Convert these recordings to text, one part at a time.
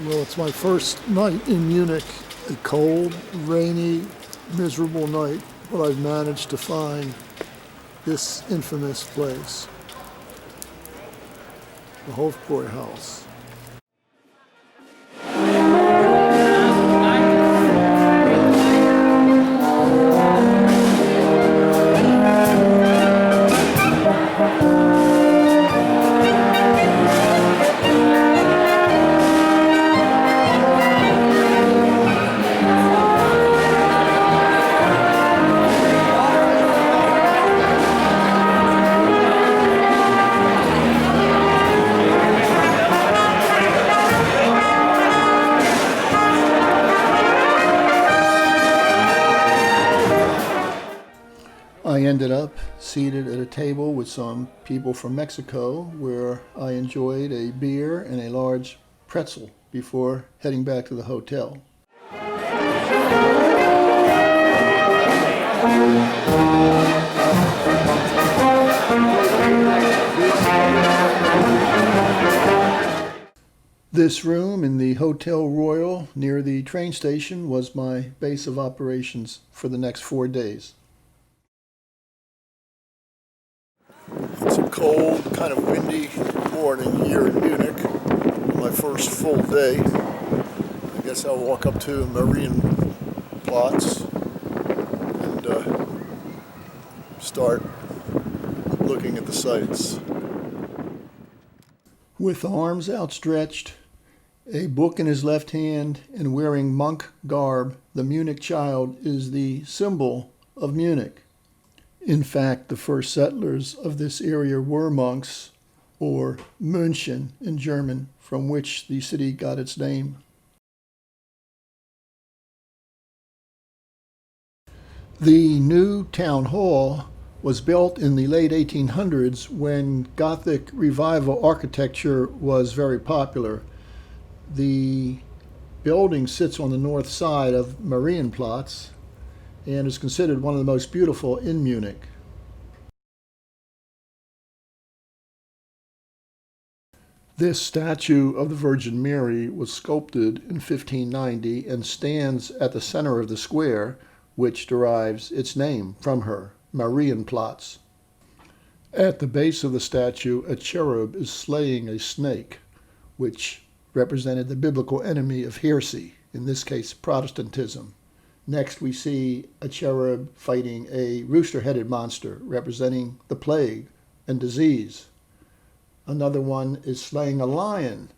Well, it's my first night in Munich, a cold, rainy, miserable night, but I've managed to find this infamous place, the Hofbräuhaus. I ended up seated at a table with some people from Mexico where I enjoyed a beer and a large pretzel before heading back to the hotel. This room in the Hotel Royal near the train station was my base of operations for the next 4 days. It's a cold, kind of windy morning here in Munich. My first full day. I guess I'll walk up to Marienplatz and start looking at the sights. With arms outstretched, a book in his left hand, and wearing monk garb, the Munich child is the symbol of Munich. In fact, the first settlers of this area were monks, or Mönchen in German, from which the city got its name. The new town hall was built in the late 1800s when Gothic Revival architecture was very popular. The building sits on the north side of Marienplatz and is considered one of the most beautiful in Munich. This statue of the Virgin Mary was sculpted in 1590 and stands at the center of the square, which derives its name from her, Marienplatz. At the base of the statue, a cherub is slaying a snake, which represented the biblical enemy of heresy, in this case Protestantism. Next, we see a cherub fighting a rooster-headed monster, representing the plague and disease. Another one is slaying a lion,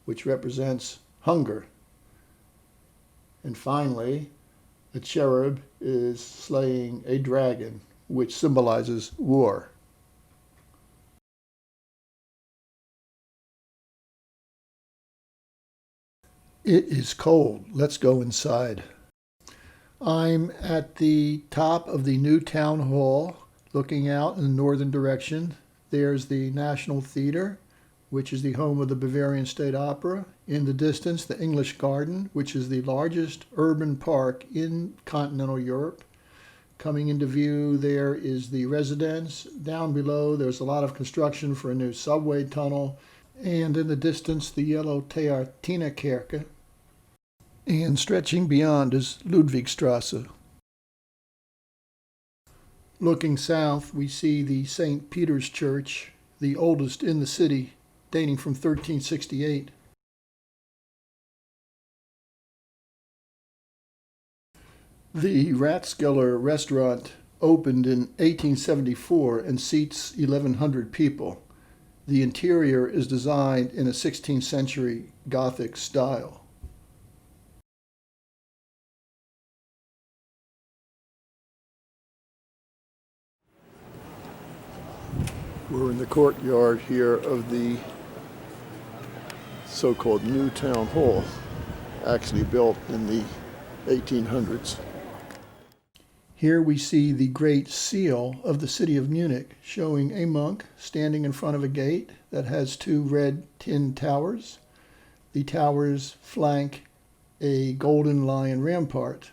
which represents hunger. And finally, a cherub is slaying a dragon, which symbolizes war. It is cold. Let's go inside. I'm at the top of the new town hall, looking out in the northern direction. There's the National Theater, which is the home of the Bavarian State Opera. In the distance, the English Garden, which is the largest urban park in continental Europe. Coming into view, there is the residence. Down below, there's a lot of construction for a new subway tunnel. And in the distance, the yellow Theatinerkirche. And stretching beyond is Ludwigstrasse. Looking south, we see the St. Peter's Church, the oldest in the city, dating from 1368. The Rathskeller restaurant opened in 1874 and seats 1,100 people. The interior is designed in a 16th century Gothic style. We're in the courtyard here of the so-called New Town Hall, actually built in the 1800s. Here we see the Great Seal of the city of Munich, showing a monk standing in front of a gate that has 2 red tin towers. The towers flank a golden lion rampart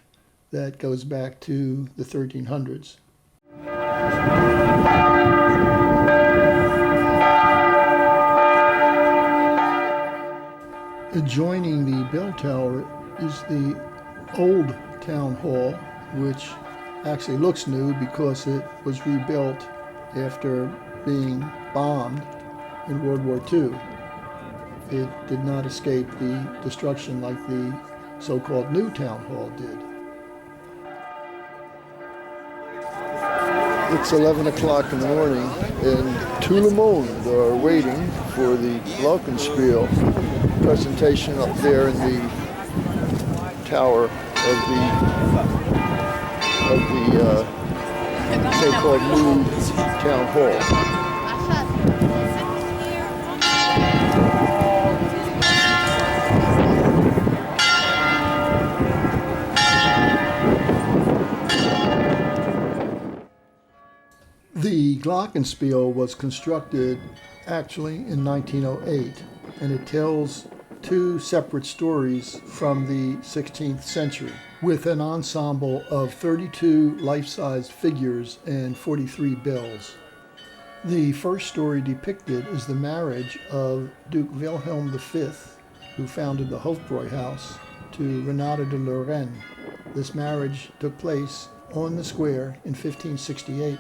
that goes back to the 1300s. Adjoining which actually looks new because it was rebuilt after being bombed in World War II. It did not escape the destruction like the so-called new town hall did. It's 11 o'clock in the morning, and tout le monde are waiting for the Glockenspiel presentation up there in the tower of the so-called new town hall. The Glockenspiel was constructed actually in 1908, and it tells two separate stories from the 16th century, with an ensemble of 32 life-sized figures and 43 bells. The first story depicted is the marriage of Duke Wilhelm V, who founded the Hofbräuhaus, to Renata de Lorraine. This marriage took place on the square in 1568.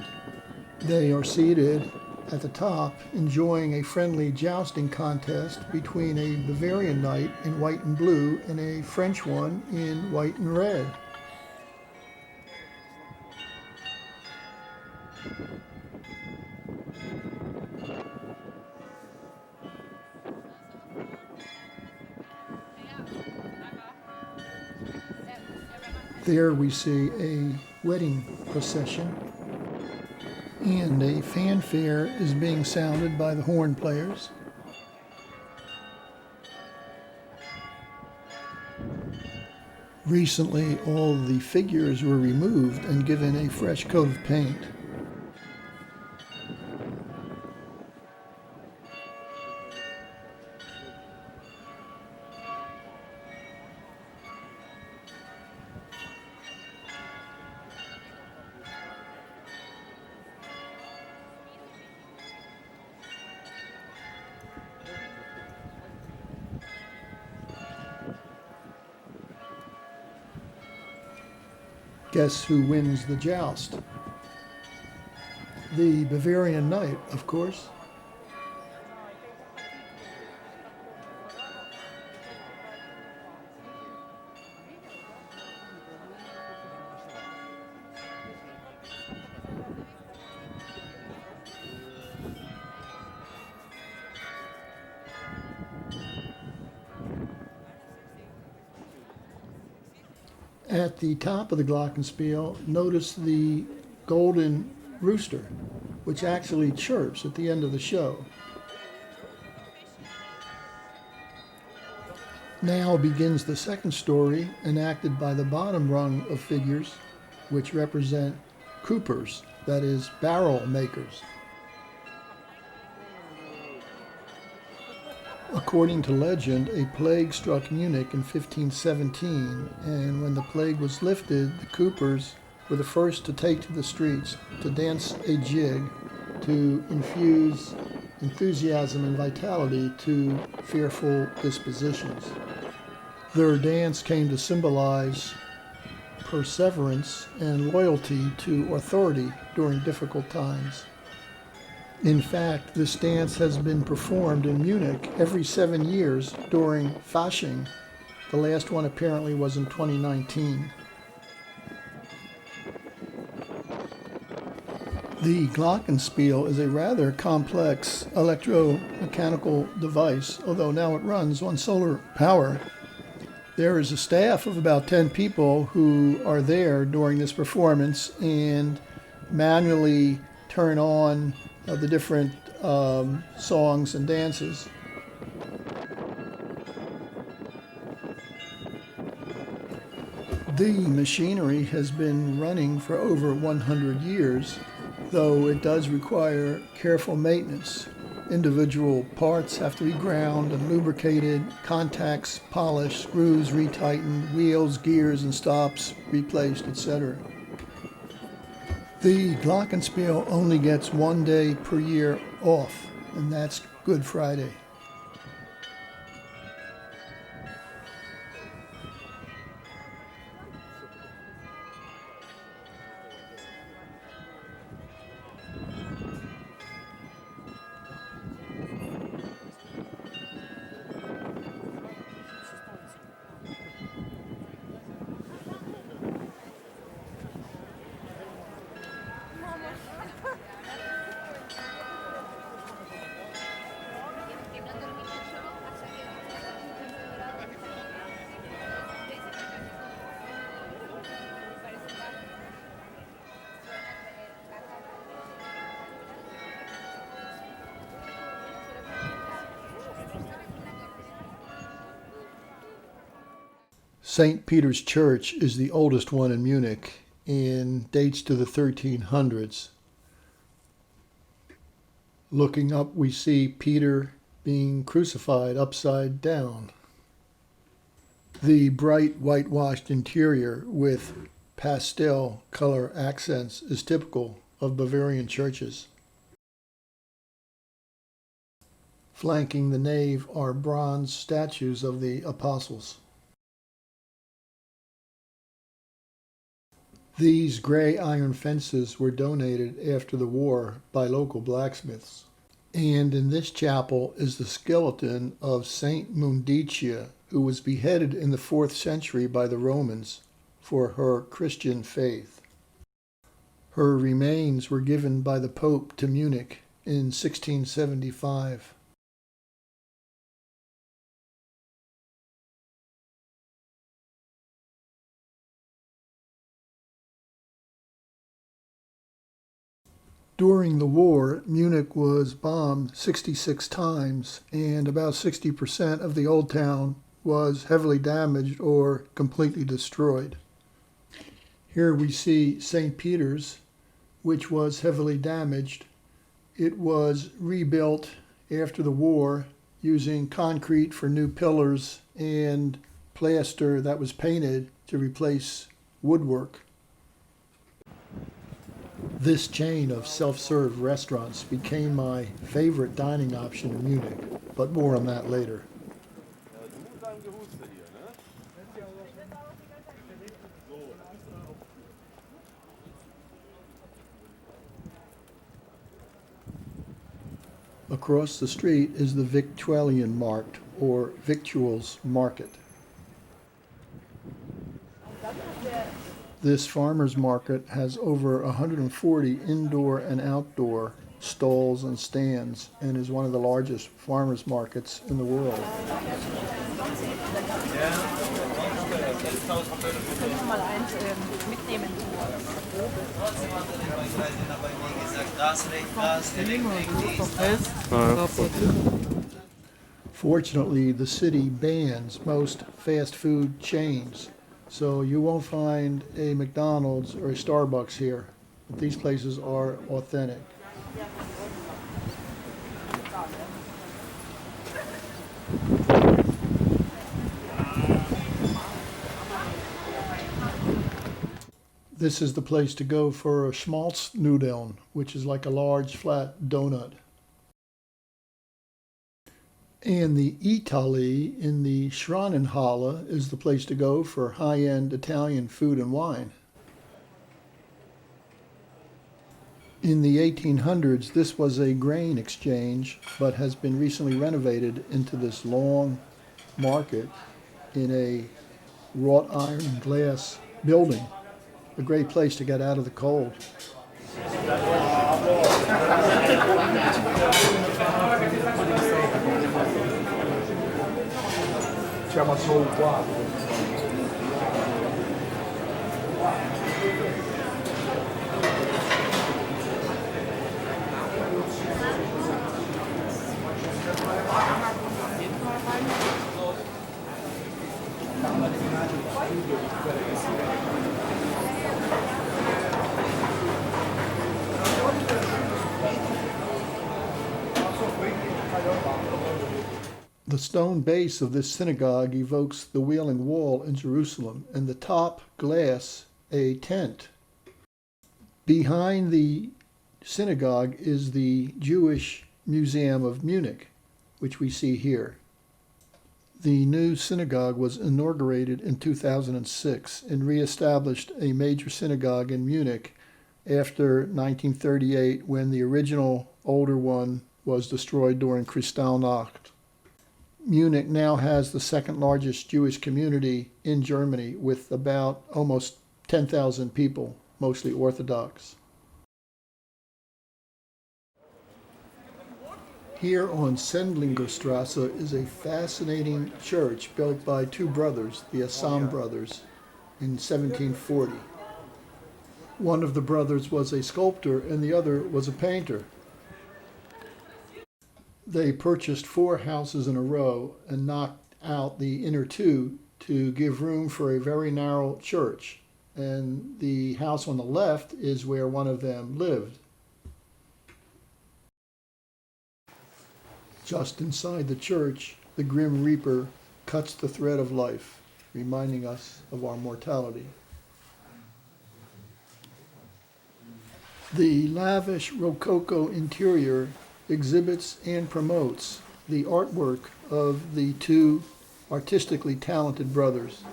They are seated at the top, enjoying a friendly jousting contest between a Bavarian knight in white and blue and a French one in white and red. There we see a wedding procession, and a fanfare is being sounded by the horn players. Recently, all the figures were removed and given a fresh coat of paint. Guess who wins the joust? The Bavarian knight, of course. At the top of the Glockenspiel, notice the golden rooster, which actually chirps at the end of the show. Now begins the second story, enacted by the bottom rung of figures, which represent coopers, that is, barrel makers. According to legend, a plague struck Munich in 1517, and when the plague was lifted, the coopers were the first to take to the streets to dance a jig to infuse enthusiasm and vitality to fearful dispositions. Their dance came to symbolize perseverance and loyalty to authority during difficult times. In fact, this dance has been performed in Munich every 7 years during Fasching. The last one apparently was in 2019. The Glockenspiel is a rather complex electromechanical device, although now it runs on solar power. There is a staff of about 10 people who are there during this performance and manually turn on the different songs and dances. The machinery has been running for over 100 years, though it does require careful maintenance. Individual parts have to be ground and lubricated, contacts polished, screws retightened, wheels, gears, and stops replaced, etc. The Glockenspiel only gets 1 day per year off, and that's Good Friday. St. Peter's Church is the oldest one in Munich and dates to the 1300s. Looking up, we see Peter being crucified upside down. The bright whitewashed interior with pastel color accents is typical of Bavarian churches. Flanking the nave are bronze statues of the apostles. These gray iron fences were donated after the war by local blacksmiths. And in this chapel is the skeleton of Saint Mundicia, who was beheaded in the 4th century by the Romans for her Christian faith. Her remains were given by the Pope to Munich in 1675. During the war, Munich was bombed 66 times, and about 60% of the old town was heavily damaged or completely destroyed. Here we see St. Peter's, which was heavily damaged. It was rebuilt after the war using concrete for new pillars and plaster that was painted to replace woodwork. This chain of self-serve restaurants became my favorite dining option in Munich, but more on that later. Across the street is the Victualian Markt, or Victuals Market. This farmer's market has over 140 indoor and outdoor stalls and stands and is one of the largest farmers markets in the world. Fortunately, the city bans most fast food chains, so you won't find a McDonald's or a Starbucks here. But these places are authentic. This is the place to go for a Schmalznudeln, which is like a large flat donut. And the Italy in the Schranenhalle is the place to go for high-end Italian food and wine. In the 1800s, this was a grain exchange, but has been recently renovated into this long market in a wrought iron glass building. A great place to get out of the cold. The stone base of this synagogue evokes the Wailing Wall in Jerusalem, and the top glass a tent. Behind the synagogue is the Jewish Museum of Munich, which we see here. The new synagogue was inaugurated in 2006 and reestablished a major synagogue in Munich after 1938, when the original older one was destroyed during Kristallnacht. Munich now has the second largest Jewish community in Germany, with about almost 10,000 people, mostly Orthodox. Here on Sendlingerstrasse is a fascinating church built by two brothers, the Assam brothers, in 1740. One of the brothers was a sculptor and the other was a painter. They purchased 4 houses in a row and knocked out the inner 2 to give room for a very narrow church. And the house on the left is where one of them lived. Just inside the church, the Grim Reaper cuts the thread of life, reminding us of our mortality. The lavish Rococo interior exhibits and promotes the artwork of the two artistically talented brothers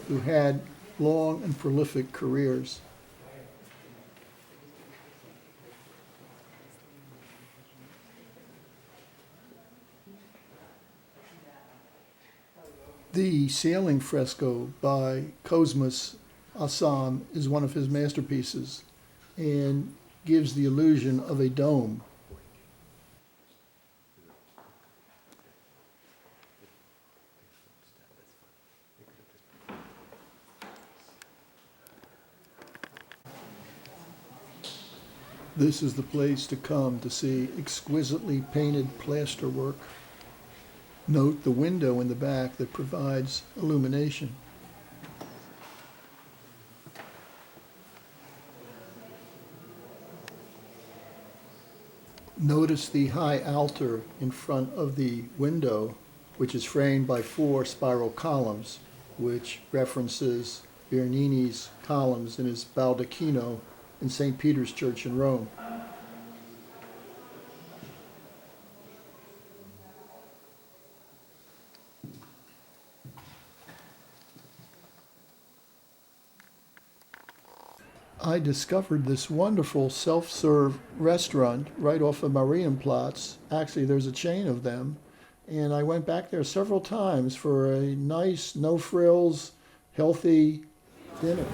who had long and prolific careers. The ceiling fresco by Cosmas Assam is one of his masterpieces and gives the illusion of a dome. This is the place to come to see exquisitely painted plasterwork. Note the window in the back that provides illumination. Notice the high altar in front of the window, which is framed by 4 spiral columns, which references Bernini's columns in his Baldacchino in St. Peter's Church in Rome. I discovered this wonderful self-serve restaurant right off of Marienplatz. Actually, there's a chain of them. And I went back there several times for a nice, no-frills, healthy dinner.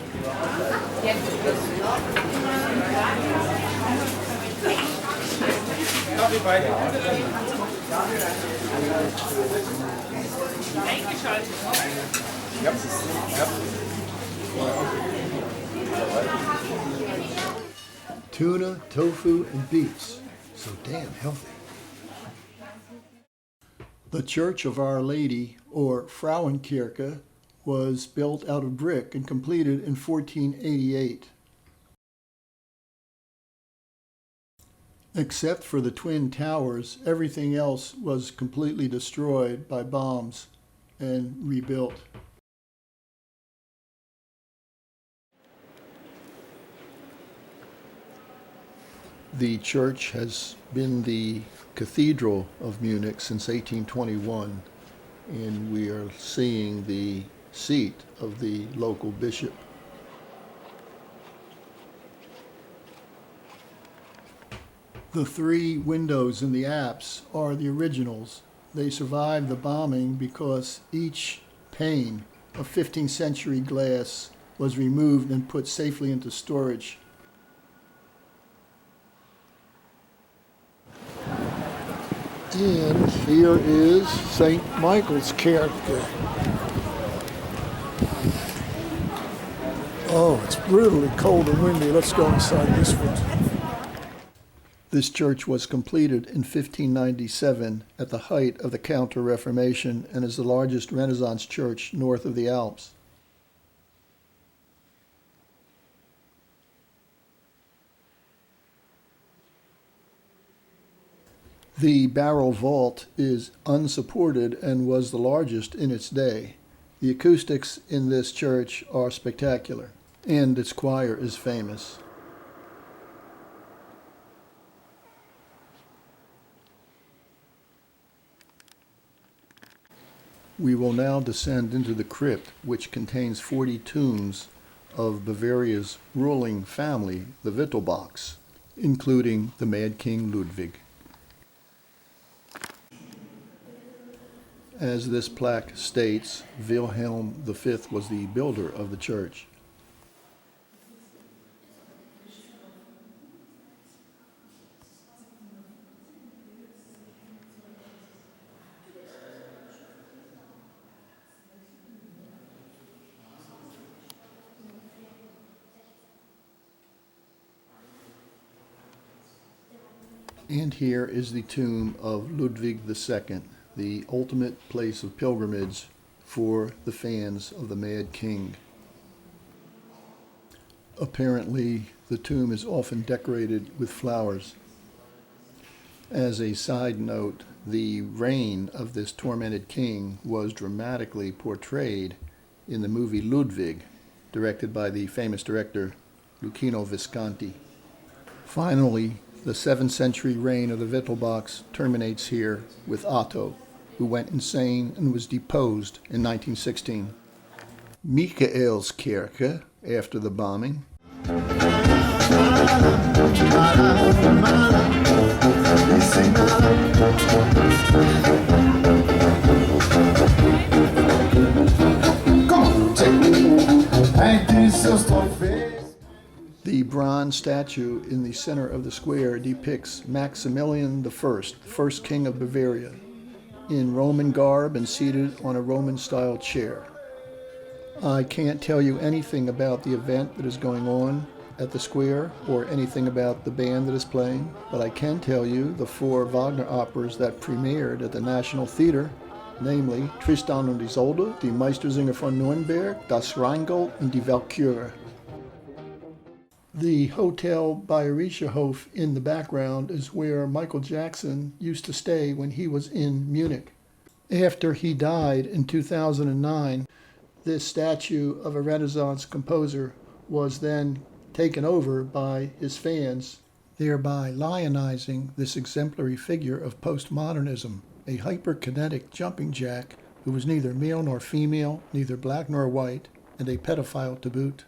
Tuna, tofu, and beets. So damn healthy. The Church of Our Lady, or Frauenkirche, was built out of brick and completed in 1488. Except for the twin towers, everything else was completely destroyed by bombs and rebuilt. The church has been the cathedral of Munich since 1821, and we are seeing the seat of the local bishop. The 3 windows in the apse are the originals. They survived the bombing because each pane of 15th century glass was removed and put safely into storage. And here is St. Michael's character. Oh, it's brutally cold and windy. Let's go inside this one. This church was completed in 1597 at the height of the Counter-Reformation and is the largest Renaissance church north of the Alps. The barrel vault is unsupported and was the largest in its day. The acoustics in this church are spectacular, and its choir is famous. We will now descend into the crypt, which contains 40 tombs of Bavaria's ruling family, the Wittelsbachs, including the Mad King Ludwig. As this plaque states, Wilhelm V was the builder of the church. And here is the tomb of Ludwig II, the ultimate place of pilgrimage for the fans of the Mad King. Apparently, the tomb is often decorated with flowers. As a side note, the reign of this tormented king was dramatically portrayed in the movie Ludwig, directed by the famous director Luchino Visconti. Finally, the 7th century reign of the Wittelsbachs terminates here with Otto, who went insane and was deposed in 1916. Michaelskirche, after the bombing. The bronze statue in the center of the square depicts Maximilian I, the first king of Bavaria, in Roman garb and seated on a Roman-style chair. I can't tell you anything about the event that is going on at the square or anything about the band that is playing, but I can tell you the 4 Wagner operas that premiered at the National Theater, namely Tristan und Isolde, Die Meistersinger von Nürnberg, Das Rheingold, and Die Walküre. The Hotel Bayerischer Hof in the background is where Michael Jackson used to stay when he was in Munich. After he died in 2009, this statue of a Renaissance composer was then taken over by his fans, thereby lionizing this exemplary figure of postmodernism, a hyperkinetic jumping jack who was neither male nor female, neither black nor white, and a pedophile to boot.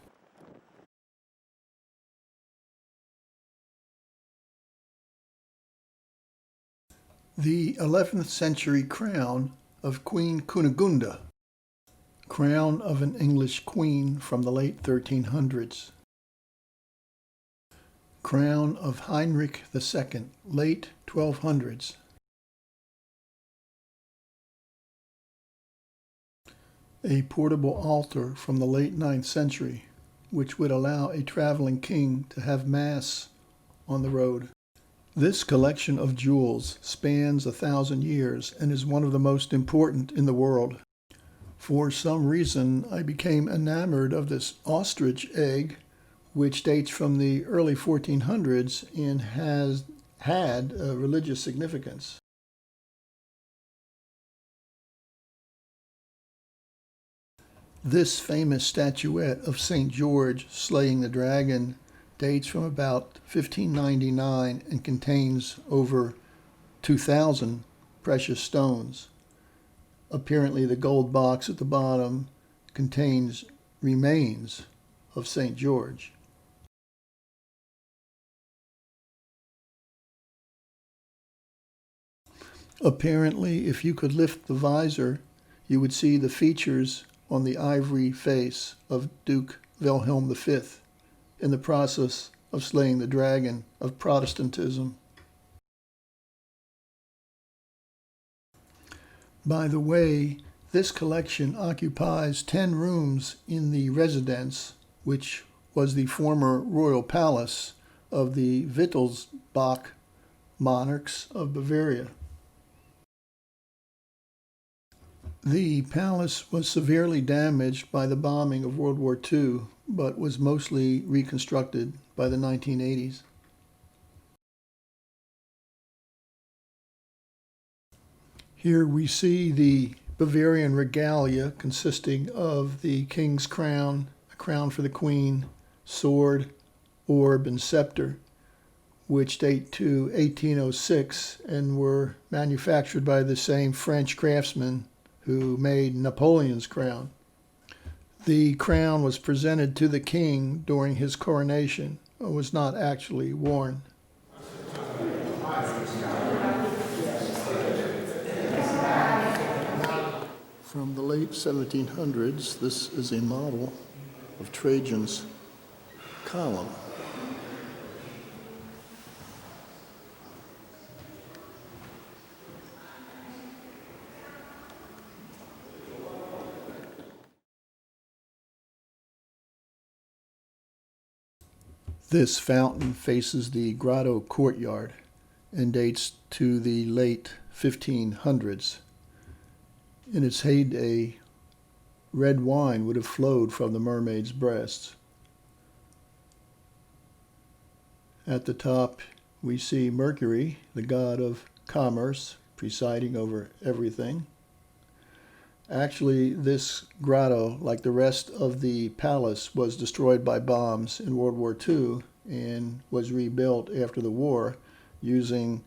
The 11th century crown of Queen Cunegunda, crown of an English queen from the late 1300s. Crown of Heinrich II, late 1200s. A portable altar from the late 9th century, which would allow a traveling king to have mass on the road. This collection of jewels spans 1,000 years and is one of the most important in the world. For some reason, I became enamored of this ostrich egg, which dates from the early 1400s and has had a religious significance. This famous statuette of St. George slaying the dragon dates from about 1599 and contains over 2,000 precious stones. Apparently, the gold box at the bottom contains remains of St. George. Apparently, if you could lift the visor, you would see the features on the ivory face of Duke Wilhelm V in the process of slaying the dragon of Protestantism. By the way, this collection occupies 10 rooms in the residence, which was the former royal palace of the Wittelsbach monarchs of Bavaria. The palace was severely damaged by the bombing of World War II, but was mostly reconstructed by the 1980s. Here we see the Bavarian regalia consisting of the king's crown, a crown for the queen, sword, orb, and scepter, which date to 1806 and were manufactured by the same French craftsman who made Napoleon's crown. The crown was presented to the king during his coronation, but was not actually worn. From the late 1700s, this is a model of Trajan's column. This fountain faces the grotto courtyard and dates to the late 1500s. In its heyday, red wine would have flowed from the mermaid's breasts. At the top, we see Mercury, the god of commerce, presiding over everything. Actually, this grotto, like the rest of the palace, was destroyed by bombs in World War II and was rebuilt after the war using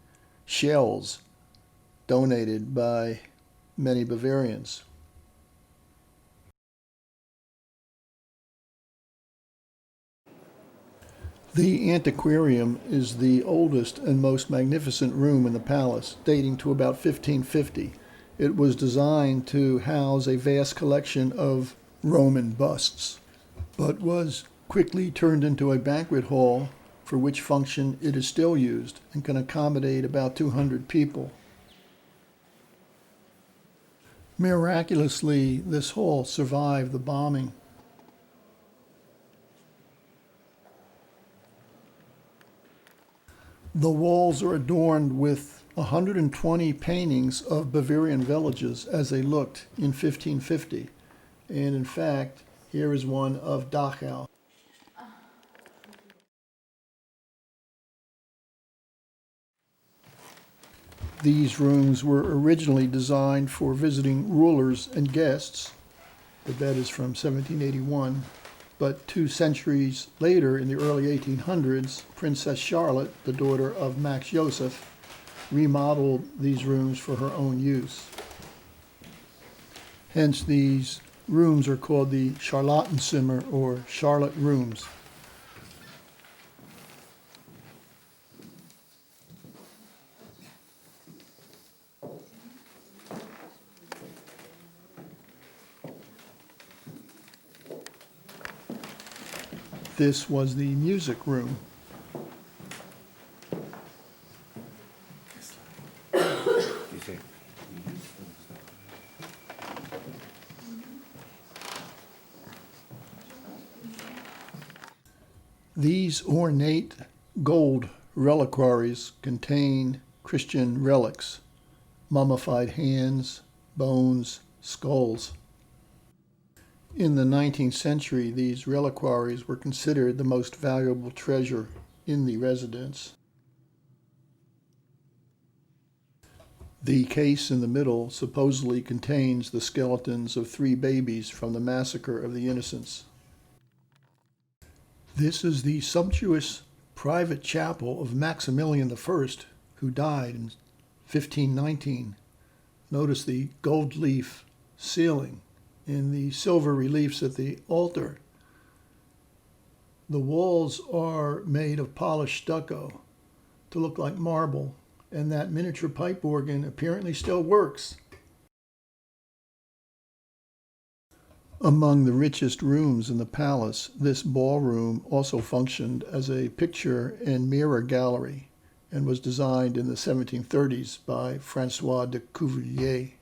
shells donated by many Bavarians. The antiquarium is the oldest and most magnificent room in the palace, dating to about 1550. It was designed to house a vast collection of Roman busts, but was quickly turned into a banquet hall for which function it is still used and can accommodate about 200 people. Miraculously, this hall survived the bombing. The walls are adorned with 120 paintings of Bavarian villages as they looked in 1550. And in fact, here is one of Dachau. These rooms were originally designed for visiting rulers and guests. The bed is from 1781. But 2 centuries later, in the early 1800s, Princess Charlotte, the daughter of Max Joseph, remodeled these rooms for her own use. Hence, these rooms are called the Charlottenzimmer or Charlotte rooms. This was the music room. These ornate gold reliquaries contain Christian relics, mummified hands, bones, skulls. In the 19th century, these reliquaries were considered the most valuable treasure in the residence. The case in the middle supposedly contains the skeletons of 3 babies from the massacre of the innocents. This is the sumptuous private chapel of Maximilian I, who died in 1519. Notice the gold leaf ceiling and the silver reliefs at the altar. The walls are made of polished stucco to look like marble, and that miniature pipe organ apparently still works. Among the richest rooms in the palace, this ballroom also functioned as a picture and mirror gallery and was designed in the 1730s by Francois de Cuvillier.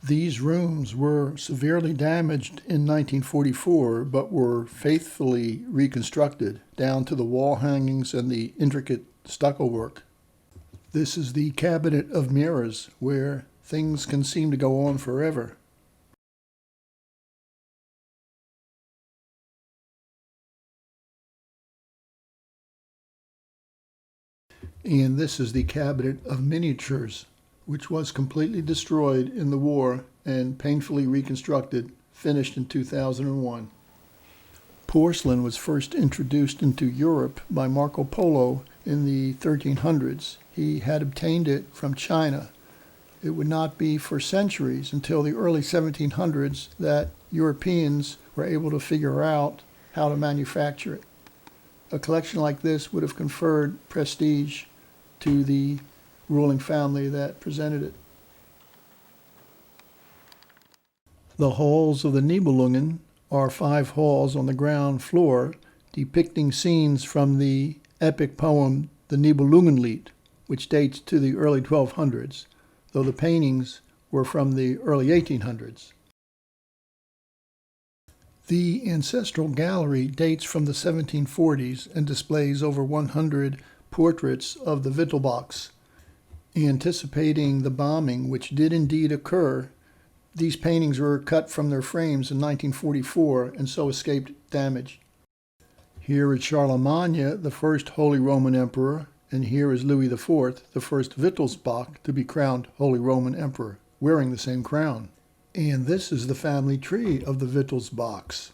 These rooms were severely damaged in 1944, but were faithfully reconstructed down to the wall hangings and the intricate stucco work. This is the cabinet of mirrors, where things can seem to go on forever. And this is the cabinet of miniatures, which was completely destroyed in the war and painfully reconstructed, finished in 2001. Porcelain was first introduced into Europe by Marco Polo in the 1300s. He had obtained it from China. It would not be for centuries until the early 1700s that Europeans were able to figure out how to manufacture it. A collection like this would have conferred prestige to the ruling family that presented it. The halls of the Nibelungen are 5 halls on the ground floor depicting scenes from the epic poem The Nibelungenlied, which dates to the early 1200s, though the paintings were from the early 1800s. The ancestral gallery dates from the 1740s and displays over 100 portraits of the Wittelbachs. Anticipating the bombing, which did indeed occur, These paintings were cut from their frames in 1944 and so escaped damage. Here is Charlemagne, the first Holy Roman Emperor, and here is Louis IV, the first Wittelsbach to be crowned Holy Roman Emperor, wearing the same crown. And this is the family tree of the Wittelsbachs.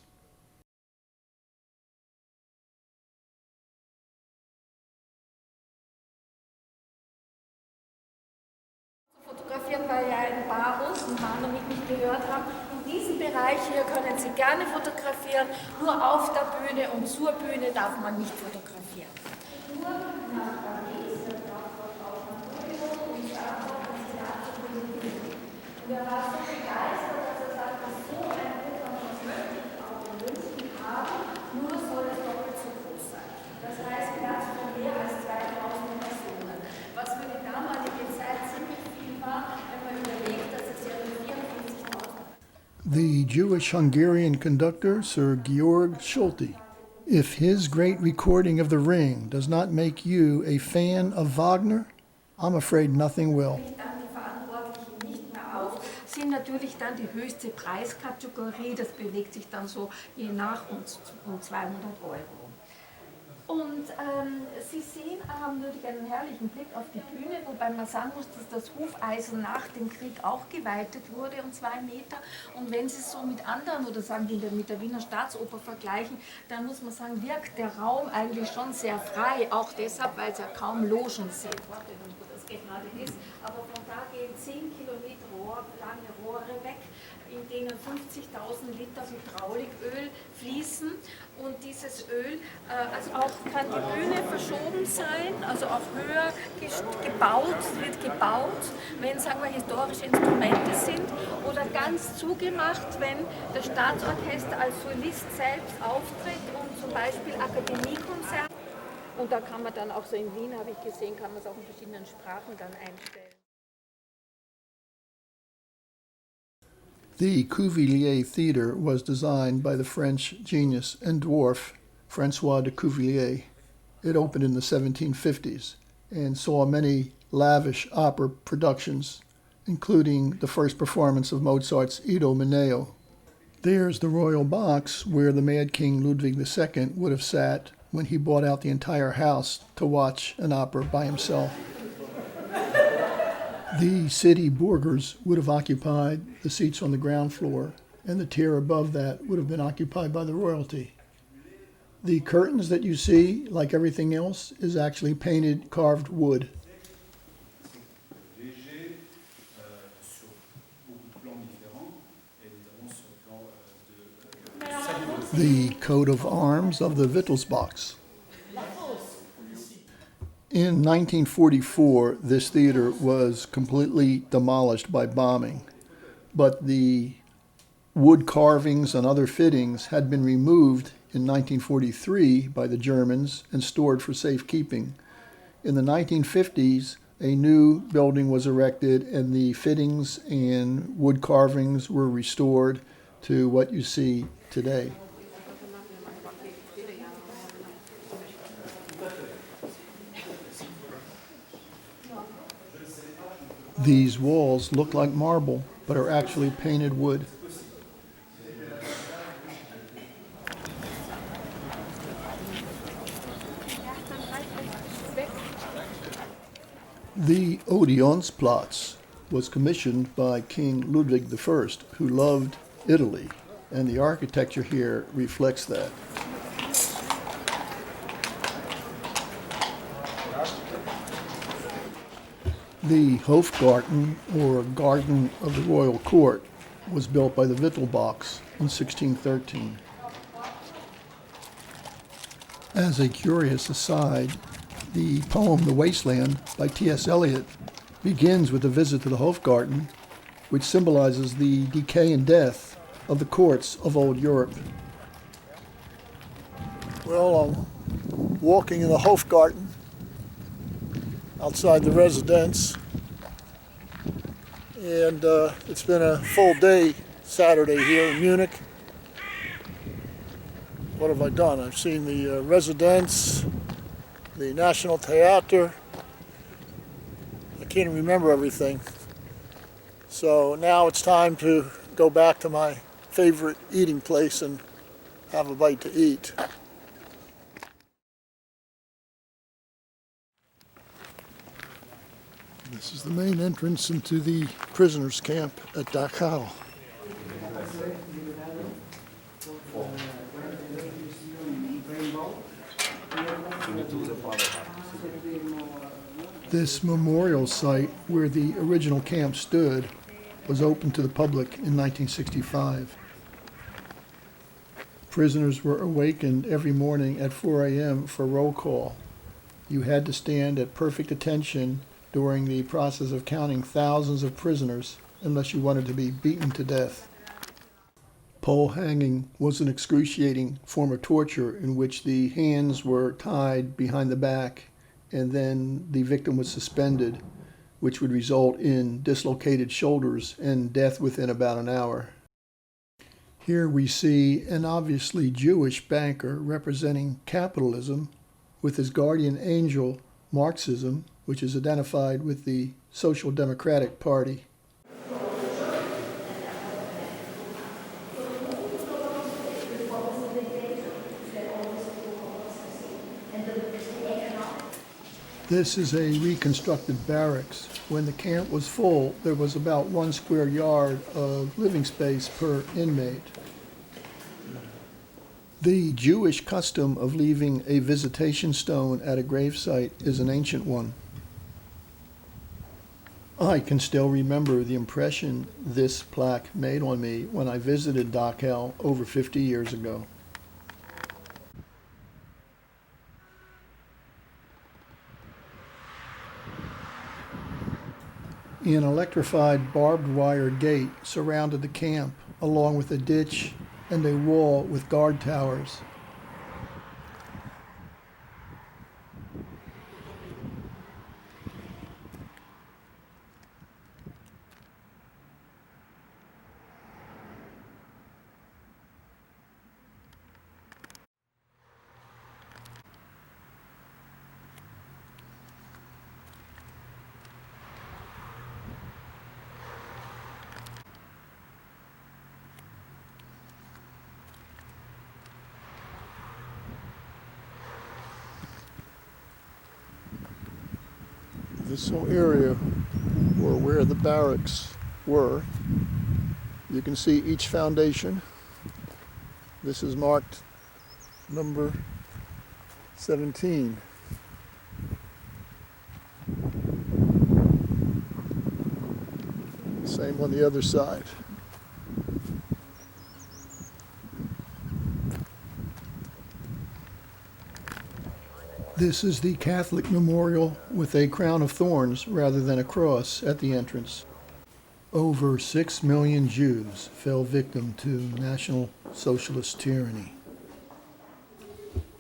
Fotografieren, weil ja ein paar Russen waren und mich nicht gehört haben. In diesem Bereich hier können Sie gerne fotografieren, nur auf der Bühne und zur Bühne darf man nicht fotografieren. Nur nach Paris, da darf man auch Napoleon und das Theater. Und er war so begeistert, dass er sagt, dass so ein Programm, das möchte ich auch in München haben, nur soll es doppelt so groß sein. Das heißt, Platz für mehr als 2000 Personen. Was für die damalige Zeit ziemlich viel war, wenn man überlegt, dass es ja nur 54.000. The Jewish-Hungarian conductor, Sir Georg Schulte. If his great recording of The Ring does not make you a fan of Wagner, I'm afraid nothing will. Sind natürlich dann die höchste Preiskategorie, das bewegt sich dann so je nach um 200 €. Und Sie sehen natürlich einen herrlichen Blick auf die Bühne, wobei man sagen muss, dass das Hufeisen nach dem Krieg auch geweitet wurde um 2 Meter. Und wenn Sie es so mit anderen oder sagen wir mit der Wiener Staatsoper vergleichen, dann muss man sagen, wirkt der Raum eigentlich schon sehr frei, auch deshalb, weil es ja kaum Logen sind, wo das gerade ist. Aber von da gehen 10 Kilometer lange Rohre weg, in denen 50.000 Liter Hydrauliköl fließen. Und dieses Öl, also auch kann die Bühne verschoben sein, also auch höher wird gebaut, wenn, sagen wir, historische Instrumente sind, oder ganz zugemacht, wenn das Staatsorchester als Solist selbst auftritt und zum Beispiel Akademiekonzert. Und da kann man dann auch so in Wien, habe ich gesehen, kann man es auch in verschiedenen Sprachen dann einstellen. The Cuvillier Theatre was designed by the French genius and dwarf François de Cuvillier. It opened in the 1750s and saw many lavish opera productions, including the first performance of Mozart's Idomeneo. There's the royal box where the Mad King Ludwig II would have sat when he bought out the entire house to watch an opera by himself. The city burghers would have occupied the seats on the ground floor, and the tier above that would have been occupied by the royalty. The curtains that you see, like everything else, is actually painted carved wood. The coat of arms of the Wittelsbachs. In 1944, this theater was completely demolished by bombing, but the wood carvings and other fittings had been removed in 1943 by the Germans and stored for safekeeping. In the 1950s, a new building was erected and the fittings and wood carvings were restored to what you see today. These walls look like marble, but are actually painted wood. The Odeonsplatz was commissioned by King Ludwig I, who loved Italy, and the architecture here reflects that. The Hofgarten, or Garden of the Royal Court, was built by the Wittelsbachs in 1613. As a curious aside, the poem The Wasteland by T.S. Eliot begins with a visit to the Hofgarten, which symbolizes the decay and death of the courts of old Europe. Well, I'm walking in the Hofgarten outside the residence, and it's been a full day Saturday here in Munich. What have I done? I've seen the residence, the National Theater. I can't remember everything. So So now it's time to go back to my favorite eating place and have a bite to eat. This is the main entrance into the prisoners' camp at Dachau. This memorial site where the original camp stood was open to the public in 1965. Prisoners were awakened every morning at 4 a.m. for roll call. You had to stand at perfect attention during the process of counting thousands of prisoners unless you wanted to be beaten to death. Pole hanging was an excruciating form of torture in which the hands were tied behind the back and then the victim was suspended, which would result in dislocated shoulders and death within about an hour. Here we see an obviously Jewish banker representing capitalism with his guardian angel, Marxism, which is identified with the Social Democratic Party. This is a reconstructed barracks. When the camp was full, there was about 1 square yard of living space per inmate. The Jewish custom of leaving a visitation stone at a gravesite is an ancient one. I can still remember the impression this plaque made on me when I visited Dachau over 50 years ago. An electrified barbed wire gate surrounded the camp, along with a ditch and a wall with guard towers. This whole area, or where the barracks were, you can see each foundation. This is marked number 17. Same on the other side. This is the Catholic memorial with a crown of thorns rather than a cross at the entrance. Over 6 million Jews fell victim to National Socialist tyranny.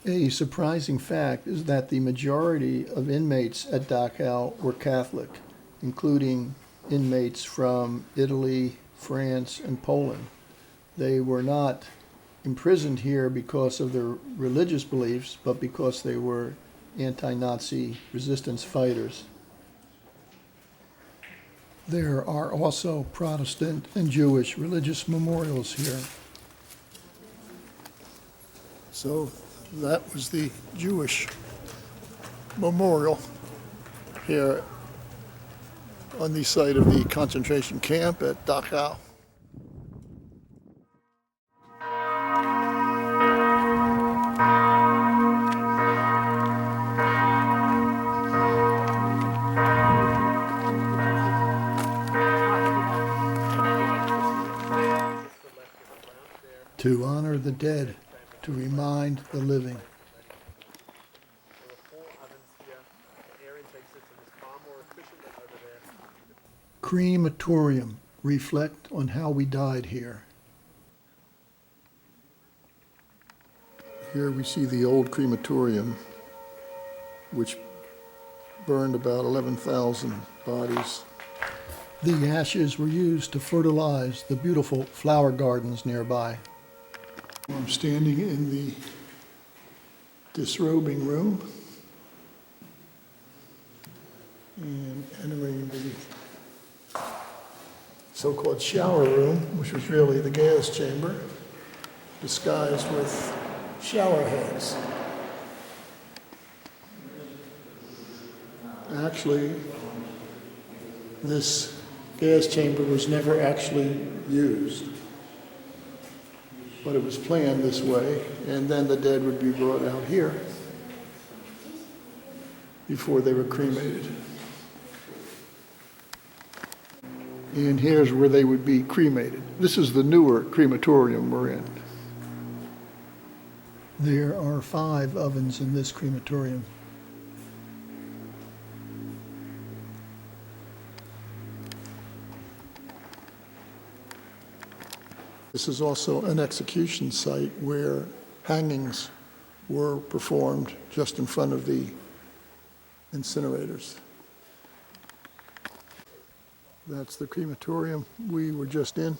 A surprising fact is that the majority of inmates at Dachau were Catholic, including inmates from Italy, France, and Poland. They were not imprisoned here because of their religious beliefs, but because they were anti-Nazi resistance fighters. There are also Protestant and Jewish religious memorials here. So that was the Jewish memorial here on the site of the concentration camp at Dachau. To honor the dead, to remind the living. Crematorium, reflect on how we died here. Here we see the old crematorium, which burned about 11,000 bodies. The ashes were used to fertilize the beautiful flower gardens nearby. I'm standing in the disrobing room and entering the so-called shower room, which was really the gas chamber, disguised with shower heads. Actually, this gas chamber was never actually used, but it was planned this way, and then the dead would be brought out here before they were cremated. And here's where they would be cremated. This is the newer crematorium we're in. There are 5 ovens in this crematorium. This is also an execution site where hangings were performed just in front of the incinerators. That's the crematorium we were just in.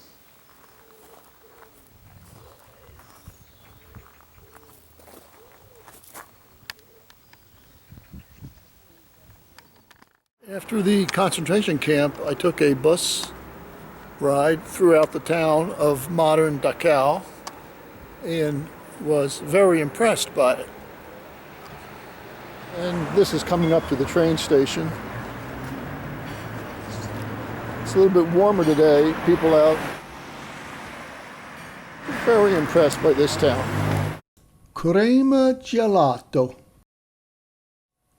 After the concentration camp, I took a bus ride throughout the town of modern Dachau and was very impressed by it. And this is coming up to the train station. It's a little bit warmer today, people out. Very impressed by this town. Crema gelato.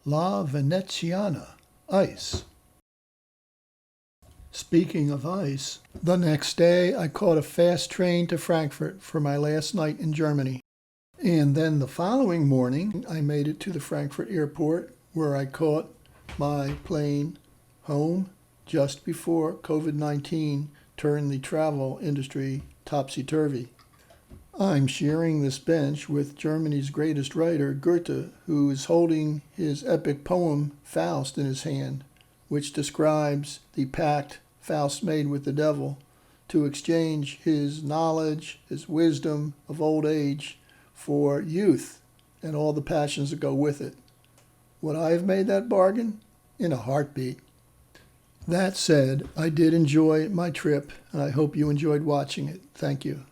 La Veneziana. Ice. Speaking of ice, the next day I caught a fast train to Frankfurt for my last night in Germany. And then the following morning I made it to the Frankfurt airport where I caught my plane home just before COVID-19 turned the travel industry topsy-turvy. I'm sharing this bench with Germany's greatest writer, Goethe, who is holding his epic poem Faust in his hand, which describes the pact Faust made with the devil to exchange his knowledge, his wisdom of old age for youth and all the passions that go with it. Would I have made that bargain? In a heartbeat. That said, I did enjoy my trip, and I hope you enjoyed watching it. Thank you.